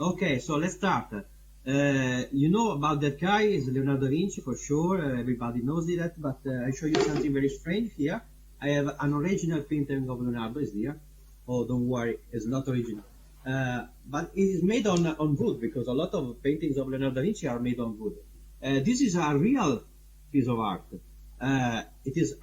Okay, so let's start. You know about that guy is Leonardo Da Vinci for sure. Everybody knows that, but I show you something very strange here. I have an original painting of Leonardo is here. Oh, don't worry, it's not original. But it is made on wood because a lot of paintings of Leonardo da Vinci are made on wood. This is a real piece of art. It is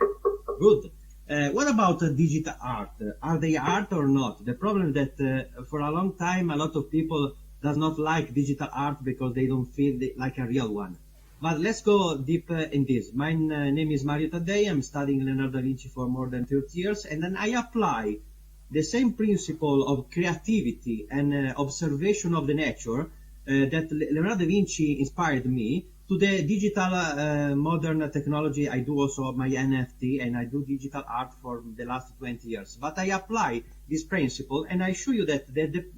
good. What about digital art? Are they art or not? The problem is that for a long time a lot of people does not like digital art because they don't feel like a real one. But let's go deep in this. My name is Mario Taddei. I'm studying Leonardo da Vinci for more than 30 years, and then I apply the same principle of creativity and observation of the nature that Leonardo da Vinci inspired me to the digital modern technology. I do also my NFT and I do digital art for the last 20 years. But I apply this principle and I show you that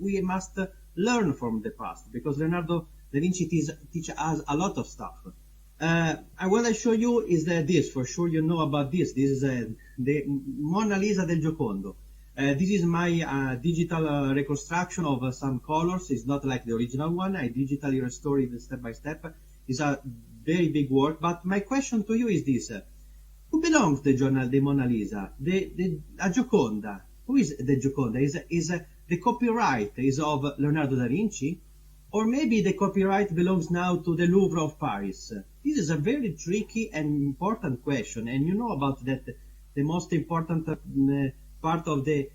we must learn from the past because Leonardo da Vinci teach us a lot of stuff. What I show you is this. For sure you know about this. This is the Mona Lisa del Giocondo. This is my digital reconstruction of some colors. It's not like the original one. I digitally restored it step by step. It's a very big work. But my question to you is this. Who belongs to the Mona Lisa? The Gioconda. Who is the Gioconda? Is the copyright is of Leonardo da Vinci? Or maybe the copyright belongs now to the Louvre of Paris? This is a very tricky and important question. And you know about that the most important part of this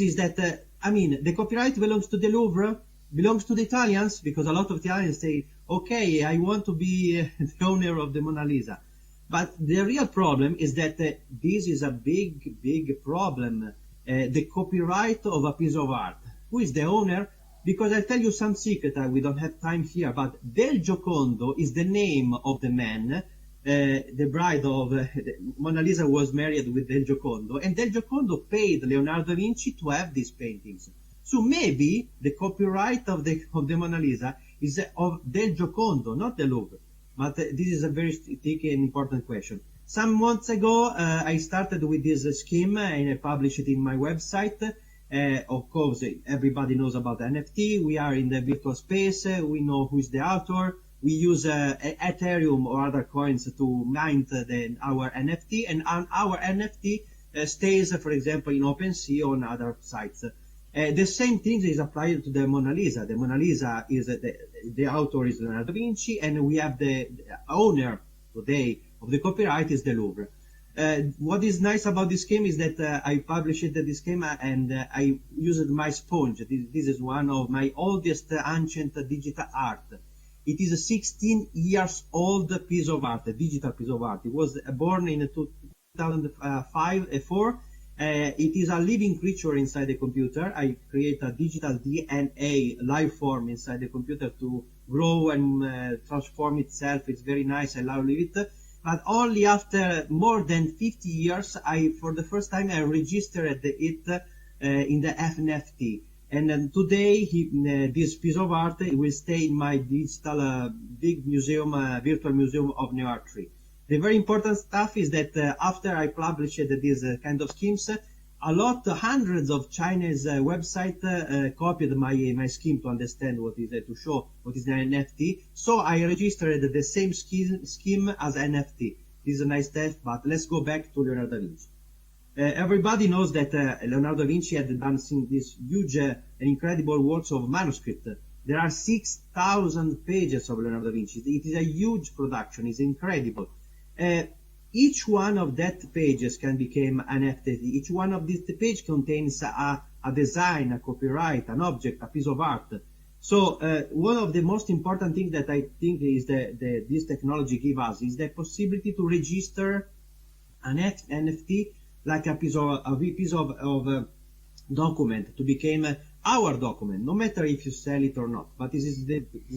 is that the copyright belongs to the Louvre, belongs to the Italians, because a lot of Italians say, okay, I want to be the owner of the Mona Lisa. But the real problem is that this is a big problem, the copyright of a piece of art. Who is the owner? Because I tell you some secret, we don't have time here, but Del Giocondo is the name of the man. The bride of Mona Lisa was married with Del Giocondo, and Del Giocondo paid Leonardo da Vinci to have these paintings. So maybe the copyright of the Mona Lisa is of Del Giocondo, not the Louvre. But this is a very tricky and important question. Some months ago, I started with this scheme and I published it in my website. Of course, everybody knows about NFT. We are in the virtual space. We know who is the author. We use Ethereum or other coins to mint our NFT, and our NFT stays, for example, in OpenSea or on other sites. The same thing is applied to the Mona Lisa. The Mona Lisa is the author is Leonardo da Vinci, and we have the owner today of the copyright is the Louvre. What is nice about this scheme is that I published this scheme and I used my sponge. This is one of my oldest ancient digital art. It is a 16 years old piece of art, a digital piece of art. It was born in 2004. It is a living creature inside the computer. I create a digital DNA life form inside the computer to grow and transform itself. It's very nice. I love it. But only after more than 50 years, for the first time, I registered it in the NFT. And then today, this piece of art will stay in my digital big museum, virtual museum of New Art Tree. The very important stuff is that after I published these kind of schemes, hundreds of Chinese websites copied my scheme to understand what is to show what is the NFT. So I registered the same scheme as NFT. This is a nice step, but let's go back to Leonardo da Vinci. Everybody knows that Leonardo da Vinci had done these huge and incredible works of manuscript. There are 6,000 pages of Leonardo da Vinci. It is a huge production. It's incredible. Each one of that pages can become an NFT. Each one of these page contains a design, a copyright, an object, a piece of art. So one of the most important things that I think is this technology gives us is the possibility to register an NFT like a piece of document to become our document, no matter if you sell it or not. But this is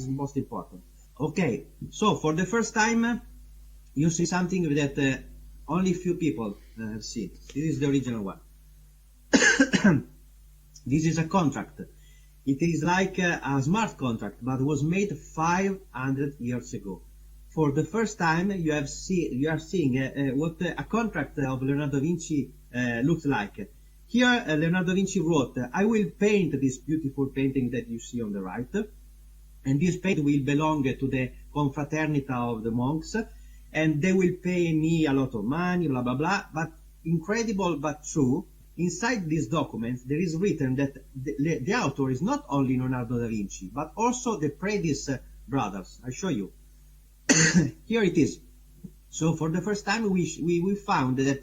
most important. Okay, so for the first time, you see something that only few people have seen. This is the original one. This is a contract. It is like a smart contract, but was made 500 years ago. For the first time, you are seeing what a contract of Leonardo da Vinci looks like. Here, Leonardo da Vinci wrote, I will paint this beautiful painting that you see on the right, and this painting will belong to the confraternita of the monks, and they will pay me a lot of money, blah, blah, blah. But incredible but true, inside these documents, there is written that the author is not only Leonardo da Vinci, but also the Predis brothers. I'll show you. Here it is. So for the first time, we found that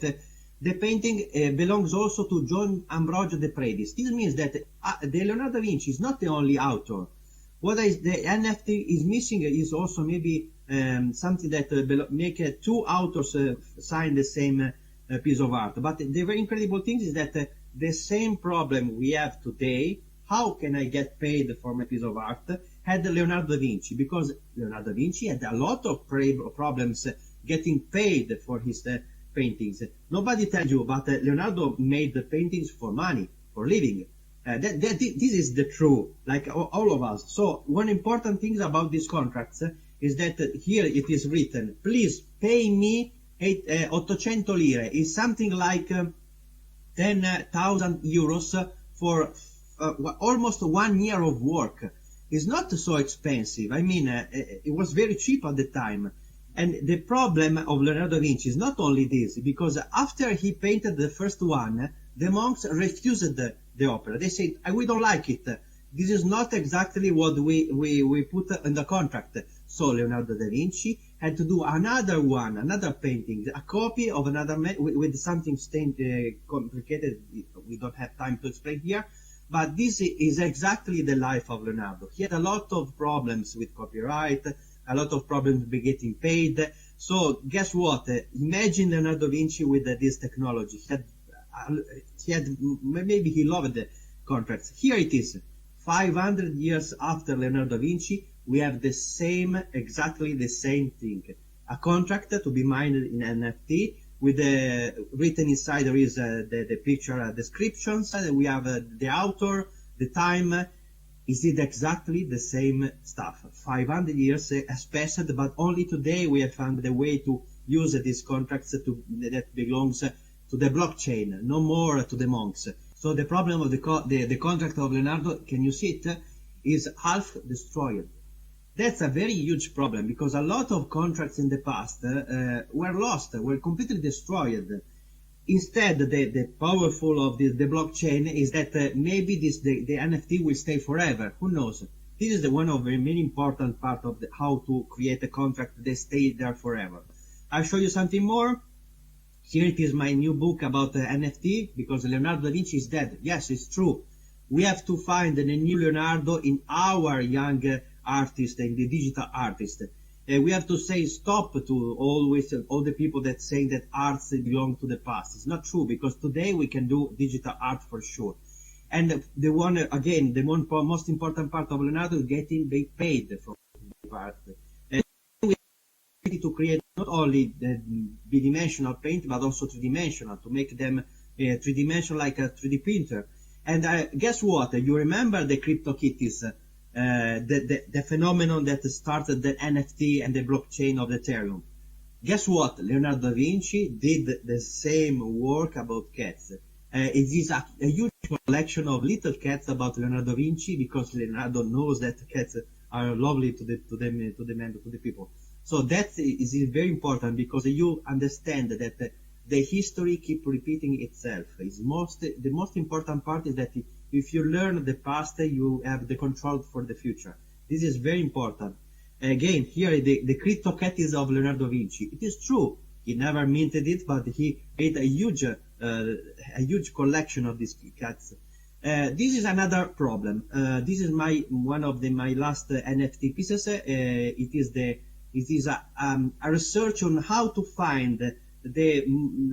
the painting belongs also to John Ambrogio de Predis. This means that the Leonardo da Vinci is not the only author. What is the NFT is missing is also maybe something that make two authors sign the same piece of art. But the very incredible thing is that the same problem we have today, how can I get paid for my piece of art, had Leonardo da Vinci, because Leonardo da Vinci had a lot of problems getting paid for his paintings. Nobody tells you, but Leonardo made the paintings for money, for living. This is the truth, like all of us. So one important thing about these contracts is that here it is written, please pay me 800 lire. It's something like 10,000 euros for almost 1 year of work. It's not so expensive. I mean, it was very cheap at the time. And the problem of Leonardo da Vinci is not only this, because after he painted the first one, the monks refused the opera. They said, we don't like it. This is not exactly what we put in the contract. So Leonardo da Vinci had to do another one, another painting, a copy of another with something complicated. We don't have time to explain here. But this is exactly the life of Leonardo. He had a lot of problems with copyright, a lot of problems with getting paid. So guess what? Imagine Leonardo da Vinci with this technology. Maybe he loved the contracts. Here it is. 500 years after Leonardo da Vinci, we have the same, exactly the same thing. A contract to be mined in NFT with written inside there is the picture descriptions. We have the author, the time. Is it exactly the same stuff? 500 years has passed, but only today we have found the way to use these contracts that belongs to the blockchain, no more to the monks. So the problem of the contract of Leonardo, can you see it, is half destroyed. That's a very huge problem, because a lot of contracts in the past were lost, were completely destroyed. Instead, the powerful of the blockchain is that maybe the NFT will stay forever. Who knows? This is one of the main important part of how to create a contract that stay there forever. I'll show you something more. Here it is my new book about NFT, because Leonardo da Vinci is dead. Yes, it's true. We have to find the new Leonardo in our young artist and the digital artist. We have to say stop to always all the people that say that arts belong to the past. It's not true, because today we can do digital art for sure. And the most important part of Leonardo is getting paid for art. And we need to create not only the bidimensional paint, but also three-dimensional, to make them three-dimensional like a 3D printer. And guess what? You remember the CryptoKitties? The phenomenon that started the NFT and the blockchain of Ethereum. Guess what? Leonardo da Vinci did the same work about cats. It is a huge collection of little cats about Leonardo da Vinci, because Leonardo knows that cats are lovely to the people. So that is very important, because you understand that the history keep repeating itself. The most important part is that if you learn the past, you have the control for the future. This is very important. Again, here the CryptoKitties of Leonardo da Vinci. It is true, he never minted it, but he made a huge collection of these cats. This is another problem. This is one of my last NFT pieces. It is a research on how to find the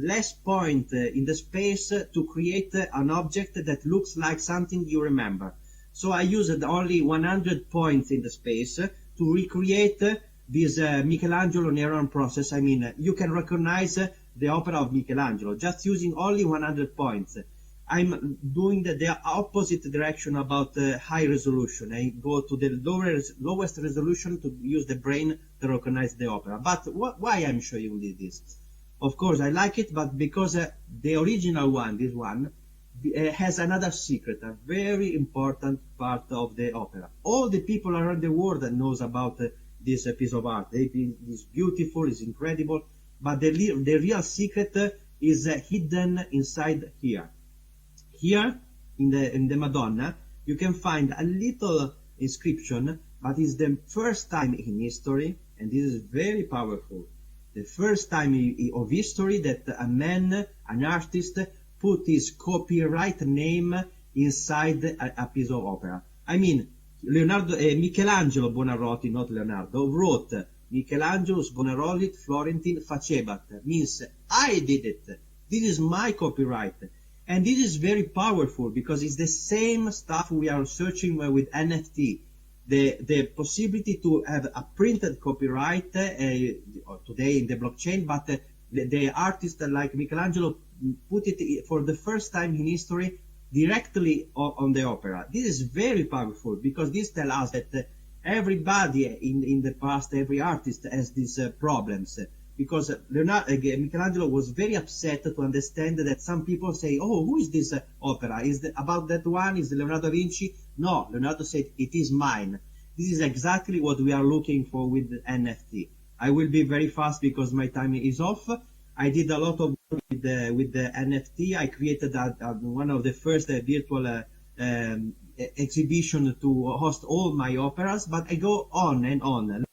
last point in the space to create an object that looks like something you remember. So I used only 100 points in the space to recreate this Michelangelo neuron process. I mean, you can recognize the opera of Michelangelo just using only 100 points. I'm doing the opposite direction about high resolution. I go to the lowest resolution to use the brain to recognize the opera. But why I'm showing you this? Of course, I like it, but because the original one, this one, has another secret, a very important part of the opera. All the people around the world knows about this piece of art. It's beautiful, it's incredible, but the real secret is hidden inside here. Here, in the Madonna, you can find a little inscription, but it's the first time in history, and this is very powerful, the first time of history that a man, an artist, put his copyright name inside a piece of opera. I mean, Michelangelo Buonarroti, not Leonardo, wrote Michelangelo Buonarroti Florentine facebat, means I did it. This is my copyright. And this is very powerful because it's the same stuff we are searching with NFT. The possibility to have a printed copyright today in the blockchain, but the artist like Michelangelo put it for the first time in history directly on the opera. This is very powerful because this tells us that everybody in the past, every artist has these problems. Because Michelangelo was very upset to understand that some people say, oh, who is this opera? Is it about that one? Is it Leonardo da Vinci? No, Leonardo said, it is mine. This is exactly what we are looking for with NFT. I will be very fast because my time is off. I did a lot of work with the NFT. I created one of the first virtual exhibition to host all my operas, but I go on and on.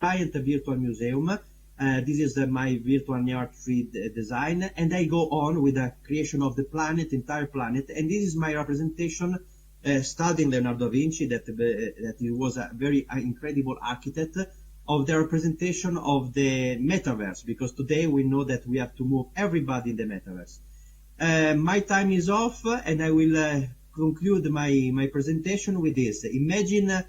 Giant virtual museum. This is my virtual art 3D design, and I go on with the creation of the planet, entire planet, and this is my representation studying Leonardo da Vinci, that he was a very incredible architect, of the representation of the metaverse, because today we know that we have to move everybody in the metaverse. My time is off, and I will conclude my presentation with this. Imagine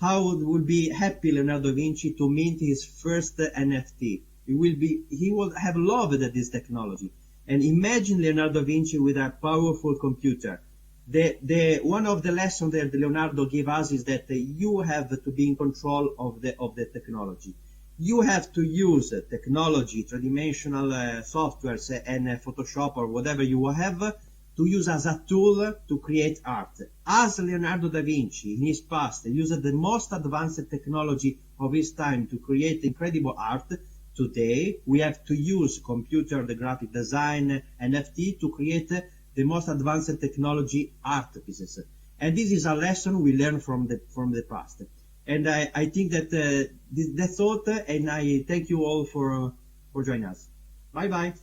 how would be happy Leonardo da Vinci to mint his first NFT. He would have loved this technology. And imagine Leonardo da Vinci with a powerful computer. One of the lessons that Leonardo gave us is that you have to be in control of the technology. You have to use technology, three-dimensional softwares and Photoshop or whatever you have to use as a tool to create art. As Leonardo da Vinci in his past used the most advanced technology of his time to create incredible art, today we have to use computer, the graphic design, NFT to create the most advanced technology art pieces. And this is a lesson we learn from the past. And I think that that's all, and I thank you all for joining us. Bye bye.